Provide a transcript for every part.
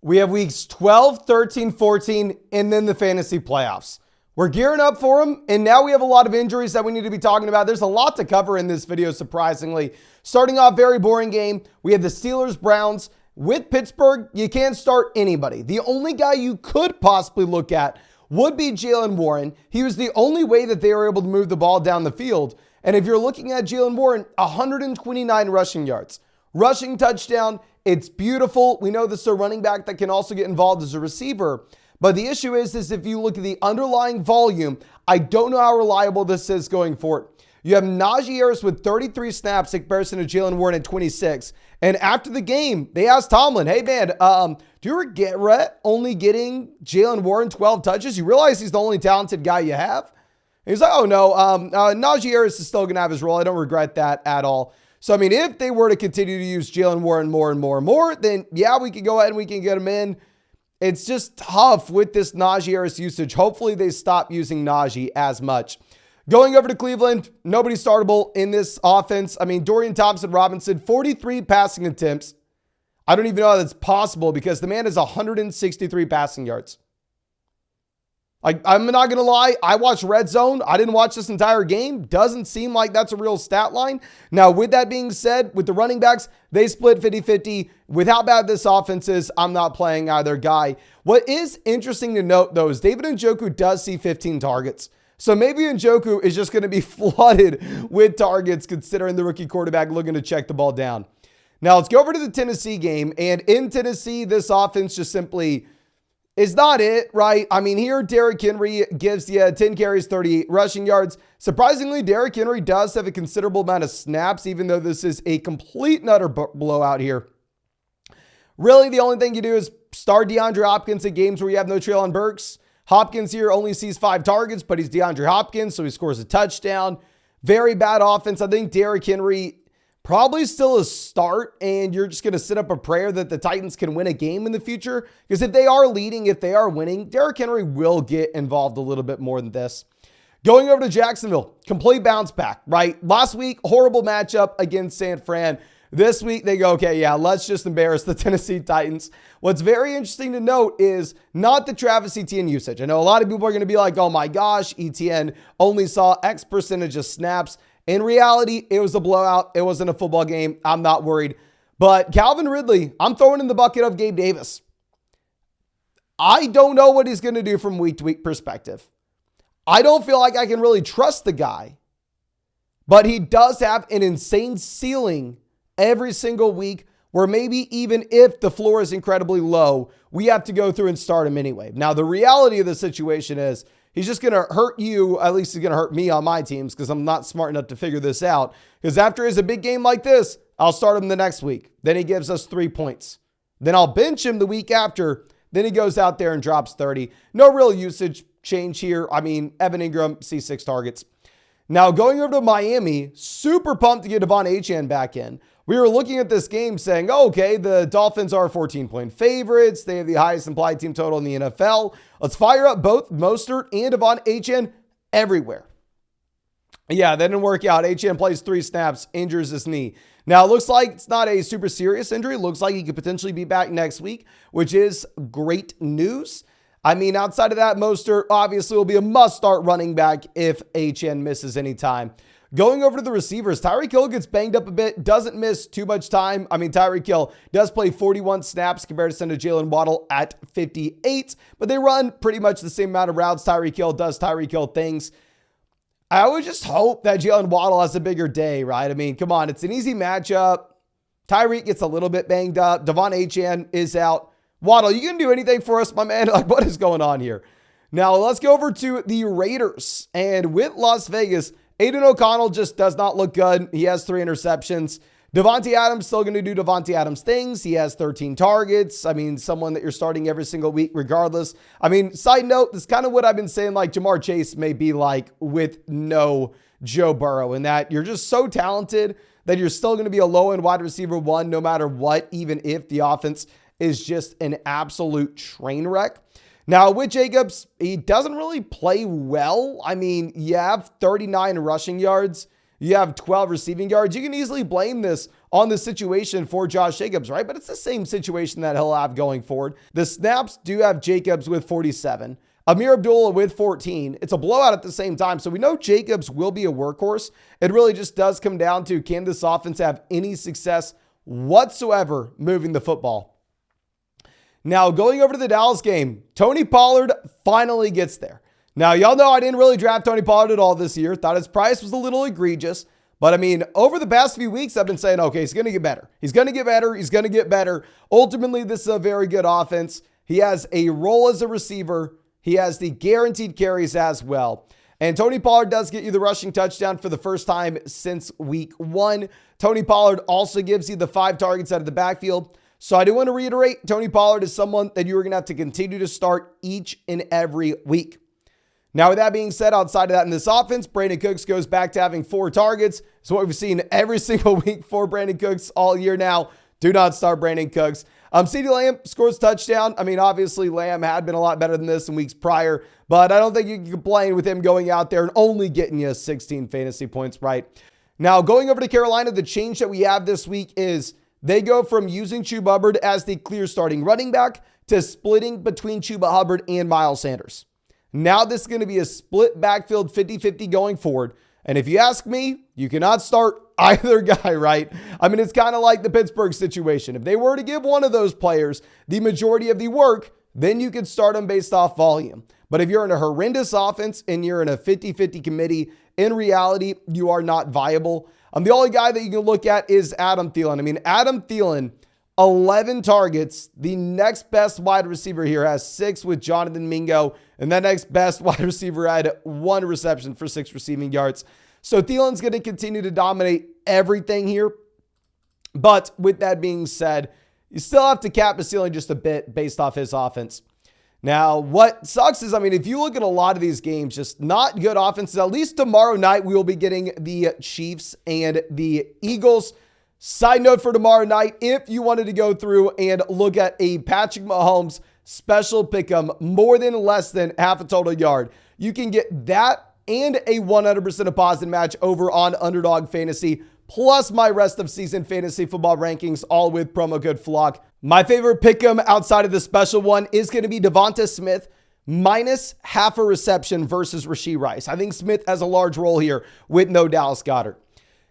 We have weeks 12, 13, 14, and then the fantasy playoffs. We're gearing up for them, and now we have a lot of injuries that we need to be talking about. There's a lot to cover in this video, surprisingly. Starting off, very boring game. We have the Steelers-Browns. With Pittsburgh, you can't start anybody. The only guy you could possibly look at would be Jaylen Warren. He was the only way that they were able to move the ball down the field. And if you're looking at Jaylen Warren, 129 rushing yards. Rushing touchdown, it's beautiful. We know this is a running back that can also get involved as a receiver. But the issue is if you look at the underlying volume, I don't know how reliable this is going forward. You have Najee Harris with 33 snaps in comparison to Jaylen Warren at 26. And after the game, they asked Tomlin, hey man, do you regret only getting Jaylen Warren 12 touches? You realize he's the only talented guy you have? And he's like, oh no, Najee Harris is still going to have his role. I don't regret that at all. So, I mean, if they were to continue to use Jaylen Warren more and more and more, then yeah, we could go ahead and we can get him in. It's just tough with this Najee Harris usage. Hopefully they stop using Najee as much. Going over to Cleveland, nobody startable in this offense. I mean, Dorian Thompson-Robinson, 43 passing attempts. I don't even know how that's possible because the man has 163 passing yards. I'm not going to lie. I watched Red Zone. I didn't watch this entire game. Doesn't seem like that's a real stat line. Now, with that being said, with the running backs, they split 50-50. With how bad this offense is, I'm not playing either guy. What is interesting to note, though, is David Njoku does see 15 targets. So maybe Njoku is just going to be flooded with targets considering the rookie quarterback looking to check the ball down. Now, let's go over to the Tennessee game. And in Tennessee, this offense just simply is not it, right? I mean, here, Derrick Henry gives you 10 carries, 38 rushing yards. Surprisingly, Derrick Henry does have a considerable amount of snaps, even though this is a complete and utter blowout here. Really, the only thing you do is start DeAndre Hopkins in games where you have no Treylon Burks. Hopkins here only sees 5 targets, but he's DeAndre Hopkins, so he scores a touchdown. Very bad offense. I think Derrick Henry probably still a start, and you're just going to sit up a prayer that the Titans can win a game in the future. Because if they are leading, if they are winning, Derrick Henry will get involved a little bit more than this. Going over to Jacksonville, complete bounce back, right? Last week, horrible matchup against San Fran. This week, they go, okay, yeah, let's just embarrass the Tennessee Titans. What's very interesting to note is not the Travis Etienne usage. I know a lot of people are going to be like, oh my gosh, Etienne only saw X percentage of snaps. In reality, it was a blowout. It wasn't a football game. I'm not worried. But Calvin Ridley, I'm throwing in the bucket of Gabe Davis. I don't know what he's going to do from week to week perspective. I don't feel like I can really trust the guy. But he does have an insane ceiling every single week where maybe even if the floor is incredibly low, we have to go through and start him anyway. Now, the reality of the situation is he's just going to hurt you. At least he's going to hurt me on my teams because I'm not smart enough to figure this out. Because after he's a big game like this, I'll start him the next week. Then he gives us 3 points. Then I'll bench him the week after. Then he goes out there and drops 30. No real usage change here. I mean, Evan Ingram sees 6 targets. Now, going over to Miami, super pumped to get Devon Achane back in. We were looking at this game saying, oh, okay, the Dolphins are 14-point favorites. They have the highest implied team total in the NFL. Let's fire up both Mostert and Devon Achane everywhere. Yeah, that didn't work out. Achane plays 3 snaps, injures his knee. Now, it looks like it's not a super serious injury. It looks like he could potentially be back next week, which is great news. I mean, outside of that, Mostert obviously will be a must-start running back if Achane misses any time. Going over to the receivers, Tyreek Hill gets banged up a bit, doesn't miss too much time. I mean, Tyreek Hill does play 41 snaps compared to Jalen Waddle at 58, but they run pretty much the same amount of routes. Tyreek Hill does Tyreek Hill things. I would just hope that Jalen Waddle has a bigger day, right? I mean, come on, it's an easy matchup. Tyreek gets a little bit banged up. Devon Achane is out. Waddle, you can do anything for us, my man? Like, what is going on here? Now, let's go over to the Raiders. And with Las Vegas, Aiden O'Connell just does not look good. He has 3 interceptions. Devontae Adams still going to do Devontae Adams things. He has 13 targets. I mean, someone that you're starting every single week regardless. I mean, side note, this is kind of what I've been saying, like Jamar Chase may be like with no Joe Burrow, in that you're just so talented that you're still going to be a low-end wide receiver 1 no matter what, even if the offense is just an absolute train wreck. Now, with Jacobs, he doesn't really play well. I mean, you have 39 rushing yards. you have 12 receiving yards. You can easily blame this on the situation for Josh Jacobs, right? But it's the same situation that he'll have going forward. The snaps do have Jacobs with 47. Amir Abdullah with 14. It's a blowout at the same time. So we know Jacobs will be a workhorse. It really just does come down to, can this offense have any success whatsoever moving the football? Now, going over to the Dallas game, Tony Pollard finally gets there. Now, y'all know I didn't really draft Tony Pollard at all this year. Thought his price was a little egregious. But I mean, over the past few weeks, I've been saying, okay, he's going to get better. He's going to get better. He's going to get better. Ultimately, this is a very good offense. He has a role as a receiver. He has the guaranteed carries as well. And Tony Pollard does get you the rushing touchdown for the first time since week 1. Tony Pollard also gives you the 5 targets out of the backfield. So I do want to reiterate, Tony Pollard is someone that you're going to have to continue to start each and every week. Now, with that being said, outside of that in this offense, Brandon Cooks goes back to having 4 targets. So what we've seen every single week for Brandon Cooks all year now. Do not start Brandon Cooks. CeeDee Lamb scores touchdown. I mean, obviously, Lamb had been a lot better than this in weeks prior, but I don't think you can complain with him going out there and only getting you 16 fantasy points, right? Now, going over to Carolina, the change that we have this week is they go from using Chuba Hubbard as the clear starting running back to splitting between Chuba Hubbard and Miles Sanders. Now, this is going to be a split backfield 50-50 going forward. And if you ask me, you cannot start either guy, right? I mean, it's kind of like the Pittsburgh situation. If they were to give one of those players the majority of the work, then you could start them based off volume. But if you're in a horrendous offense and you're in a 50-50 committee, in reality, you are not viable. The only guy that you can look at is Adam Thielen. I mean, Adam Thielen, 11 targets. The next best wide receiver here has 6 with Jonathan Mingo. And the next best wide receiver had 1 reception for 6 receiving yards. So Thielen's going to continue to dominate everything here. But with that being said, you still have to cap his ceiling just a bit based off his offense. Now, what sucks is, I mean, if you look at a lot of these games, just not good offenses. At least tomorrow night, we will be getting the Chiefs and the Eagles. Side note for tomorrow night, if you wanted to go through and look at a Patrick Mahomes special pick'em more than less than half a total yard, you can get that and a 100% deposit match over on Underdog Fantasy, plus my rest of season fantasy football rankings, all with promo code FLOCK. My favorite pick'em outside of the special one is going to be Devonta Smith minus half a reception versus Rashee Rice. I think Smith has a large role here with no Dallas Goedert.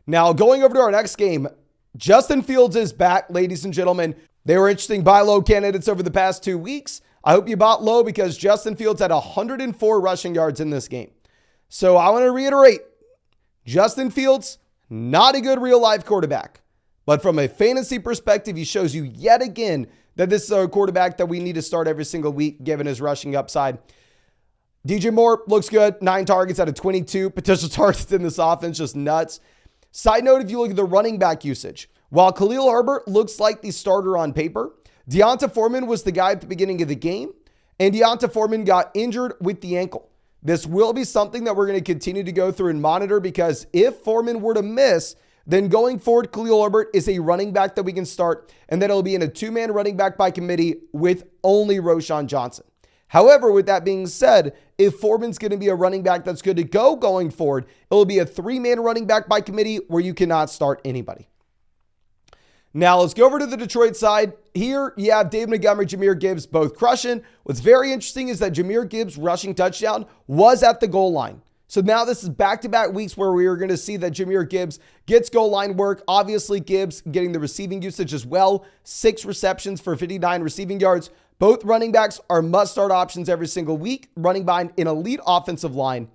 Now, going over to our next game, Justin Fields is back, ladies and gentlemen. They were interesting buy low candidates over the past 2 weeks. I hope you bought low because Justin Fields had 104 rushing yards in this game. So I want to reiterate, Justin Fields, not a good real life quarterback. But from a fantasy perspective, he shows you yet again that this is a quarterback that we need to start every single week, given his rushing upside. DJ Moore looks good. 9 targets out of 22 potential targets in this offense, just nuts. Side note, if you look at the running back usage, while Khalil Herbert looks like the starter on paper, Deonta Foreman was the guy at the beginning of the game, and Deonta Foreman got injured with the ankle. This will be something that we're going to continue to go through and monitor because if Foreman were to miss, then going forward, Khalil Herbert is a running back that we can start, and then it'll be in a 2-man running back by committee with only Roschon Johnson. However, with that being said, if Foreman's going to be a running back that's good to go going forward, it'll be a 3-man running back by committee where you cannot start anybody. Now, let's go over to the Detroit side. Here, you have David Montgomery, Jahmyr Gibbs, both crushing. What's very interesting is that Jahmyr Gibbs' rushing touchdown was at the goal line. So now this is back-to-back weeks where we are going to see that Jahmyr Gibbs gets goal line work. Obviously, Gibbs getting the receiving usage as well. 6 receptions for 59 receiving yards. Both running backs are must-start options every single week, running behind an elite offensive line.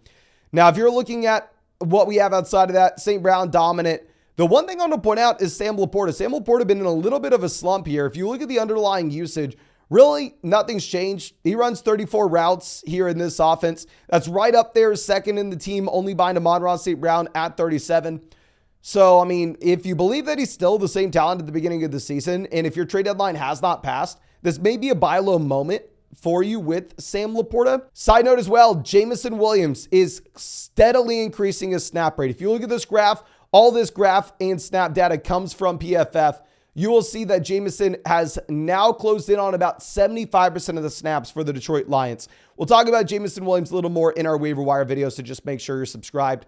Now, if you're looking at what we have outside of that, St. Brown dominant. The one thing I want to point out is Sam Laporta. Sam Laporta been in a little bit of a slump here. If you look at the underlying usage, really nothing's changed. He runs 34 routes here in this offense. That's right up there, second in the team, only behind Amon-Ra St. Brown at 37. So, I mean, if you believe that he's still the same talent at the beginning of the season, and if your trade deadline has not passed, this may be a buy low moment for you with Sam Laporta. Side note as well, Jameson Williams is steadily increasing his snap rate. If you look at this graph, all this graph and snap data comes from PFF. You will see that Jameson has now closed in on about 75% of the snaps for the Detroit Lions. We'll talk about Jameson Williams a little more in our waiver wire video, so just make sure you're subscribed.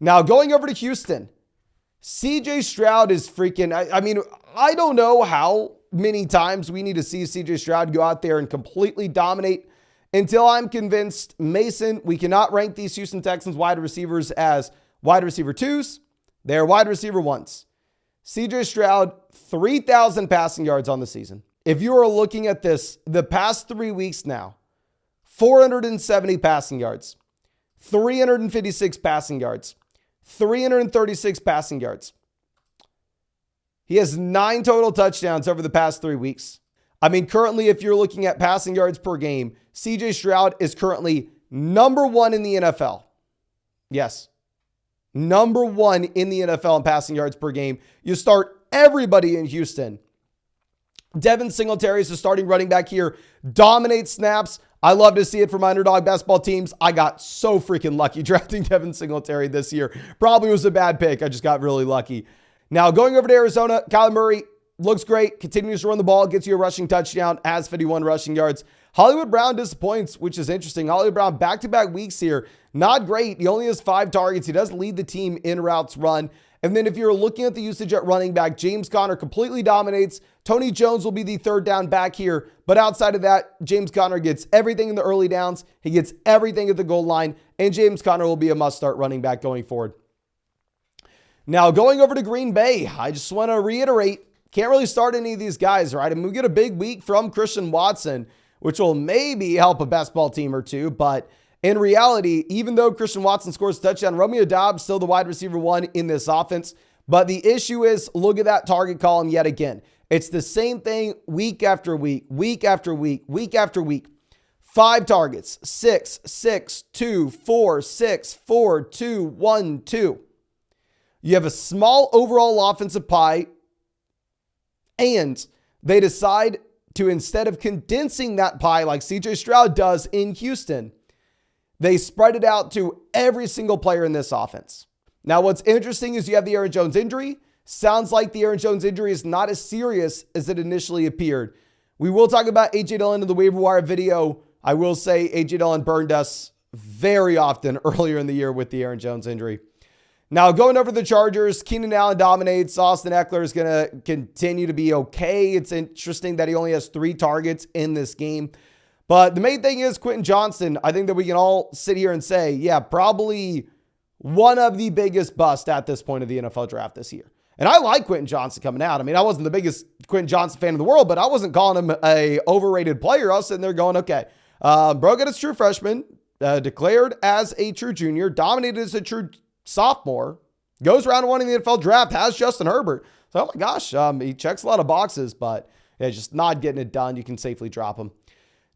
Now, going over to Houston, CJ Stroud is freaking, I mean, I don't know how many times we need to see CJ Stroud go out there and completely dominate until I'm convinced, Mason, we cannot rank these Houston Texans wide receivers as wide receiver 2s. They're wide receiver 1s. CJ Stroud, 3,000 passing yards on the season. If you are looking at this, the past 3 weeks now, 470 passing yards, 356 passing yards, 336 passing yards. He has 9 total touchdowns over the past 3 weeks. I mean, currently, if you're looking at passing yards per game, CJ Stroud is currently number 1 in the NFL. Yes. Number 1 in the NFL in passing yards per game. You start everybody in Houston. Devin Singletary is the starting running back here. Dominates snaps. I love to see it from my underdog basketball teams. I got so freaking lucky drafting Devin Singletary this year. Probably was a bad pick. I just got really lucky. Now, going over to Arizona, Kyler Murray looks great. Continues to run the ball. Gets you a rushing touchdown. Has 51 rushing yards. Hollywood Brown disappoints, which is interesting. Hollywood Brown back-to-back weeks here. Not great. He only has 5 targets. He does lead the team in routes run. And then if you're looking at the usage at running back, James Conner completely dominates. Tony Jones will be the third down back here. But outside of that, James Conner gets everything in the early downs. He gets everything at the goal line. And James Conner will be a must-start running back going forward. Now, going over to Green Bay, I just want to reiterate, can't really start any of these guys, right? I mean, we get a big week from Christian Watson, which will maybe help a best ball team or two. But in reality, even though Christian Watson scores a touchdown, Romeo Doubs still the wide receiver 1 in this offense. But the issue is, look at that target column yet again. It's the same thing week after week, week after week, week after week. 5 targets, 6, 6, 2, 4, 6, 4, 2, 1, 2. You have a small overall offensive pie, and they decide to, instead of condensing that pie like CJ Stroud does in Houston, they spread it out to every single player in this offense. Now, what's interesting is you have the Aaron Jones injury. Sounds like the Aaron Jones injury is not as serious as it initially appeared. We will talk about A.J. Dillon in the waiver wire video. I will say A.J. Dillon burned us very often earlier in the year with the Aaron Jones injury. Now, going over the Chargers, Keenan Allen dominates. Austin Eckler is going to continue to be okay. It's interesting that he only has 3 targets in this game. But the main thing is Quentin Johnson. I think that we can all sit here and say, yeah, probably one of the biggest busts at this point of the NFL draft this year. And I like Quentin Johnson coming out. I mean, I wasn't the biggest Quentin Johnson fan in the world, but I wasn't calling him a overrated player. I was sitting there going, okay, bro got his true freshman, declared as a true junior, dominated as a true sophomore, goes round 1 in the NFL draft, has Justin Herbert. So, oh my gosh, he checks a lot of boxes, but yeah, just not getting it done. You can safely drop him.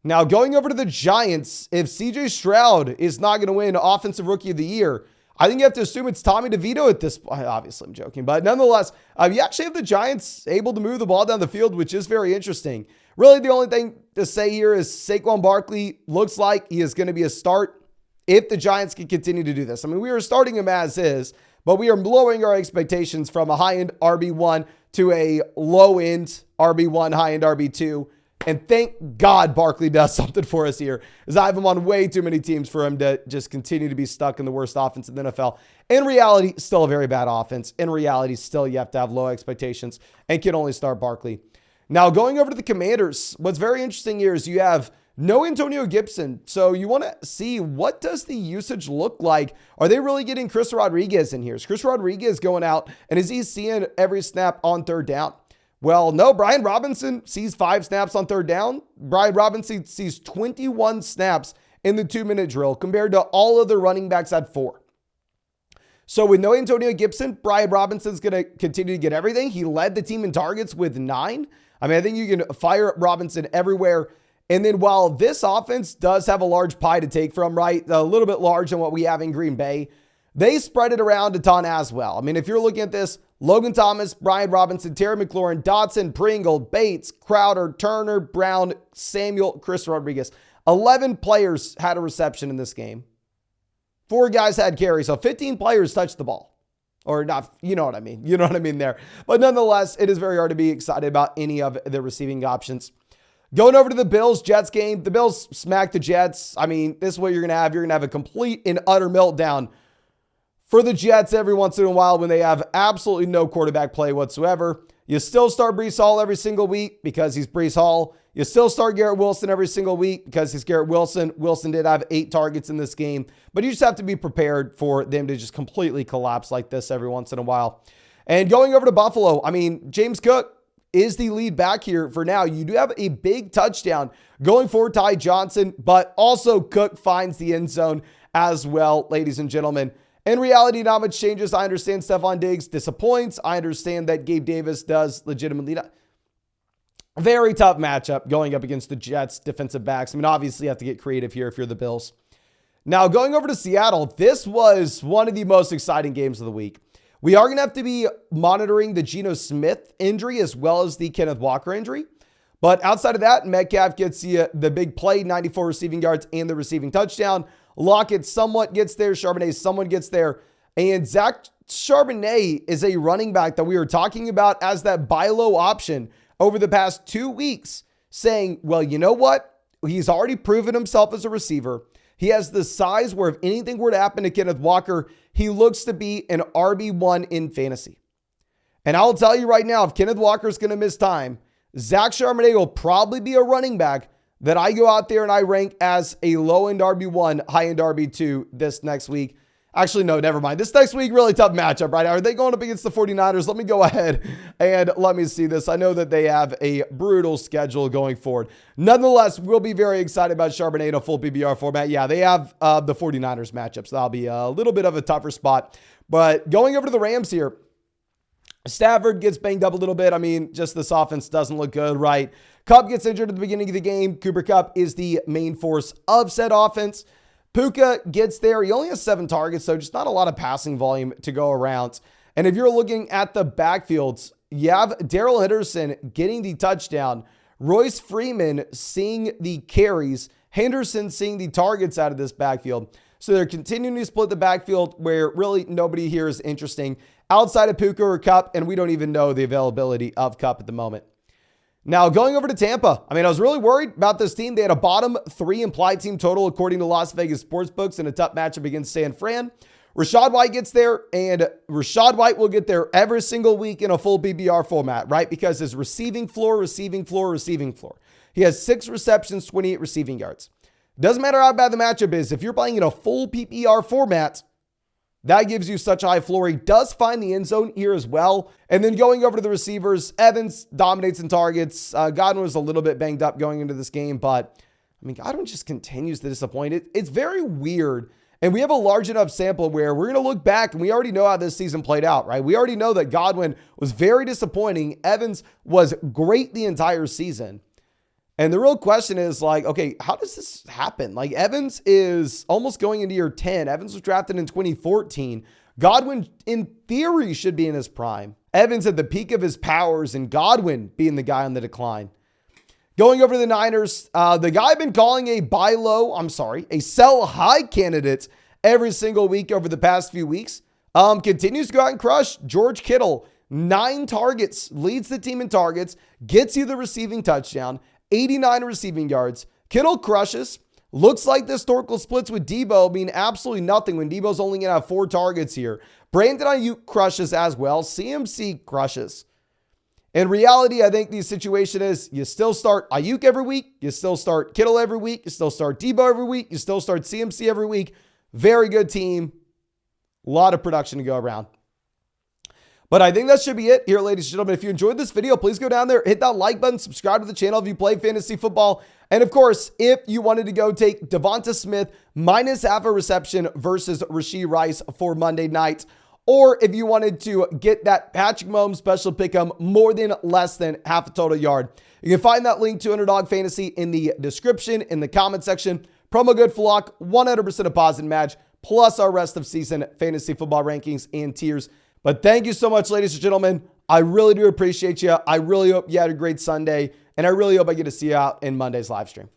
Now, going over to the Giants, if CJ Stroud is not going to win Offensive Rookie of the Year, I think you have to assume it's Tommy DeVito at this point. Obviously, I'm joking, but nonetheless, you actually have the Giants able to move the ball down the field, which is very interesting. Really, the only thing to say here is Saquon Barkley looks like he is going to be a start if the Giants can continue to do this. I mean, we were starting him as is, but we are lowering our expectations from a high-end RB1 to a low-end RB1, high-end RB2. And thank God Barkley does something for us here, as I have him on way too many teams for him to just continue to be stuck in the worst offense in the NFL. In reality, still a very bad offense. In reality, still you have to have low expectations and can only start Barkley. Now, going over to the Commanders, what's very interesting here is you have no Antonio Gibson. So you want to see, what does the usage look like? Are they really getting Chris Rodriguez in here? Is Chris Rodriguez going out, and is he seeing every snap on third down? Well, no, Brian Robinson sees 5 snaps on third down. Brian Robinson sees 21 snaps in the 2-minute drill compared to all other running backs at 4. So with no Antonio Gibson, Brian Robinson's going to continue to get everything. He led the team in targets with 9. I mean, I think you can fire up Robinson everywhere. And then while this offense does have a large pie to take from, right, a little bit larger than what we have in Green Bay, they spread it around a ton as well. I mean, if you're looking at this, Logan Thomas, Brian Robinson, Terry McLaurin, Dotson, Pringle, Bates, Crowder, Turner, Brown, Samuel, Chris Rodriguez. 11 players had a reception in this game. 4 guys had carries, so 15 players touched the ball. Or not, you know what I mean. You know what I mean there. But nonetheless, it is very hard to be excited about any of the receiving options. Going over to the Bills-Jets game, the Bills smacked the Jets. I mean, this is what you're going to have. You're going to have a complete and utter meltdown for the Jets every once in a while when they have absolutely no quarterback play whatsoever. You still start Breece Hall every single week because he's Breece Hall. You still start Garrett Wilson every single week because he's Garrett Wilson. Wilson did have 8 targets in this game, but you just have to be prepared for them to just completely collapse like this every once in a while. And going over to Buffalo, I mean, James Cook is the lead back here for now. You do have a big touchdown going for Ty Johnson, but also Cook finds the end zone as well, ladies and gentlemen. In reality, not much changes. I understand Stephon Diggs disappoints. I understand that Gabe Davis does legitimately not. Very tough matchup going up against the Jets defensive backs. I mean, obviously you have to get creative here if you're the Bills. Now, going over to Seattle, this was one of the most exciting games of the week. We are going to have to be monitoring the Geno Smith injury as well as the Kenneth Walker injury. But outside of that, Metcalf gets the big play, 94 receiving yards and the receiving touchdown. Lockett somewhat gets there. Charbonnet somewhat gets there. And Zach Charbonnet is a running back that we were talking about as that buy low option over the past 2 weeks, saying, well, you know what? He's already proven himself as a receiver. He has the size where if anything were to happen to Kenneth Walker, he looks to be an RB1 in fantasy. And I'll tell you right now, if Kenneth Walker is going to miss time, Zach Charbonnet will probably be a running back that I go out there and I rank as a low-end RB1, high-end RB2 this next week. Actually, no, never mind. This next week, really tough matchup, right? Are they going up against the 49ers? Let me go ahead and let me see this. I know that they have a brutal schedule going forward. Nonetheless, we'll be very excited about Charbonnet in a full PPR format. Yeah, they have the 49ers matchup, so that'll be a little bit of a tougher spot. But going over to the Rams here, Stafford gets banged up a little bit. I mean, just this offense doesn't look good, right? Kupp gets injured at the beginning of the game. Cooper Kupp is the main force of said offense. Puka gets there. He only has 7 targets, so just not a lot of passing volume to go around. And if you're looking at the backfields, you have Darrell Henderson getting the touchdown, Royce Freeman seeing the carries, Henderson seeing the targets out of this backfield. So they're continuing to split the backfield where really nobody here is interesting outside of Puka or Kupp, and we don't even know the availability of Kupp at the moment. Now, going over to Tampa, I mean, I was really worried about this team. They had a bottom 3 implied team total according to Las Vegas Sportsbooks in a tough matchup against San Fran. Rachaad White gets there, and Rachaad White will get there every single week in a full PPR format, right? Because his receiving floor. He has 6 receptions, 28 receiving yards. Doesn't matter how bad the matchup is. If you're playing in a full PPR format, that gives you such a high floor. He does find the end zone here as well. And then going over to the receivers, Evans dominates in targets. Godwin was a little bit banged up going into this game, but I mean, Godwin just continues to disappoint. It's very weird. And we have a large enough sample where we're going to look back and we already know how this season played out, right? We already know that Godwin was very disappointing. Evans was great the entire season. And the real question is like, okay, how does this happen? Like Evans is almost going into year 10. Evans was drafted in 2014. Godwin, in theory, should be in his prime. Evans at the peak of his powers and Godwin being the guy on the decline. Going over to the Niners, the guy I've been calling a sell high candidate every single week over the past few weeks, continues to go out and crush. George Kittle, 9 targets, leads the team in targets, gets you the receiving touchdown, 89 receiving yards. Kittle crushes. Looks like the historical splits with Debo mean absolutely nothing when Debo's only going to have 4 targets here. Brandon Ayuk crushes as well. CMC crushes. In reality, I think the situation is you still start Ayuk every week. You still start Kittle every week. You still start Debo every week. You still start CMC every week. Very good team. A lot of production to go around. But I think that should be it here, ladies and gentlemen. If you enjoyed this video, please go down there, hit that like button, subscribe to the channel if you play fantasy football. And of course, if you wanted to go take Devonta Smith minus half a reception versus Rashee Rice for Monday night, or if you wanted to get that Patrick Mahomes special pick'em more than less than half a total yard, you can find that link to Underdog Fantasy in the description, in the comment section. Promo code FLOCK, 100% deposit match, plus our rest of season fantasy football rankings and tiers. But thank you so much, ladies and gentlemen. I really do appreciate you. I really hope you had a great Sunday, and I really hope I get to see you out in Monday's live stream.